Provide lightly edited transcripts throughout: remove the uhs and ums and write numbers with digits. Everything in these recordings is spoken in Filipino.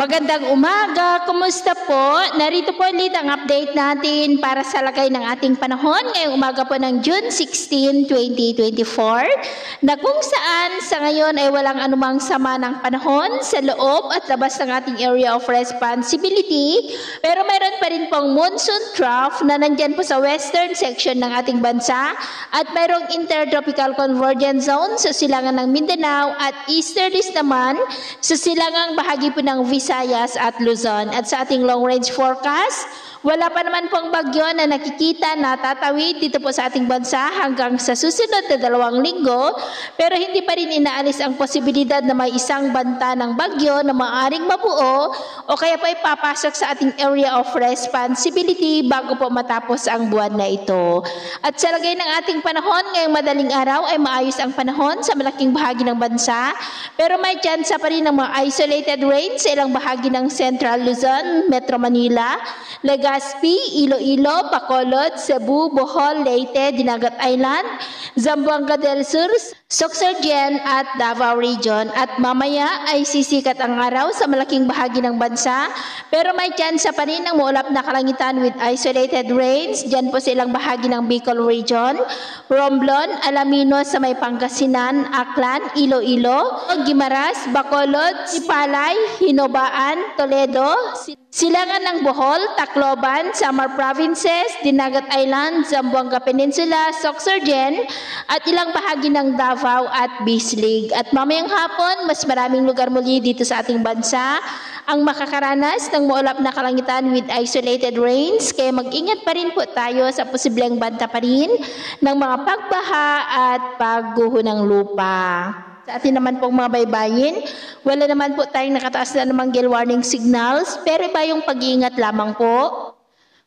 Magandang umaga, kumusta po? Narito po ulit ang update natin para sa lagay ng ating panahon ngayong umaga po ng June 16, 2024 na kung saan sa ngayon ay walang anumang sama ng panahon sa loob at labas ng ating area of responsibility, pero mayroon pa rin pong monsoon trough na nandyan po sa western section ng ating bansa at mayroong intertropical convergence zone sa silangan ng Mindanao at easterlies naman sa silangang bahagi po ng Visayas at Luzon. At sa ating long-range forecast, wala pa naman pong bagyo na nakikita na tatawid dito po sa ating bansa hanggang sa susunod na 2 linggo, pero hindi pa rin inaalis ang posibilidad na may isang banta ng bagyo na maaaring mabuo o kaya pa ipapasok sa ating area of responsibility bago po matapos ang buwan na ito. At sa lagay ng ating panahon ngayong madaling araw ay maayos ang panahon sa malaking bahagi ng bansa, pero may tsansa pa rin ng mga isolated rain sa ilang bahagi ng Central Luzon, Metro Manila, Legazpi, Iloilo, Bacolod, Cebu, Bohol, Leyte, Dinagat Island, Zamboanga del Sur, Sorsogon at Davao Region. At mamaya ay sisikat ang araw sa malaking bahagi ng bansa, pero may tsansa pa rin ng maulap na kalangitan with isolated rains dyan po sa ilang bahagi ng Bicol Region, Romblon, Alaminos sa may Pangasinan, Aklan, Iloilo, Guimaras, Bacolod, Sipalay, Hinobaan, Toledo, silangan ng Bohol, Tacloban, Samar Provinces, Dinagat Island, Zamboanga Peninsula, Sorsogon at ilang bahagi ng Davao at Bislig. At mamayang hapon, mas maraming lugar muli dito sa ating bansa ang makakaranas ng maulap na kalangitan with isolated rains, kaya mag-ingat pa rin po tayo sa posibleng banta pa rin ng mga pagbaha at pagguho ng lupa. Sa atin naman pong mga baybayin, wala naman po tayong nakataas na namang gale warning signals, pero iba yung pag-iingat lamang po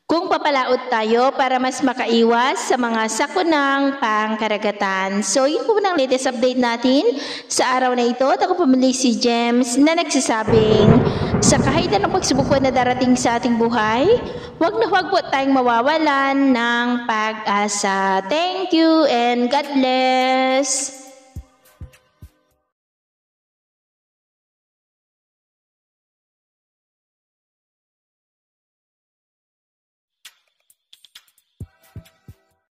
kung papalaot tayo para mas makaiwas sa mga sakunang pangkaragatan. So yun po ng latest update natin sa araw na ito. At ako pumili si James na nagsasabing sa kahit anong pagsubok na darating sa ating buhay, huwag na huwag po tayong mawawalan ng pag-asa. Thank you and God bless!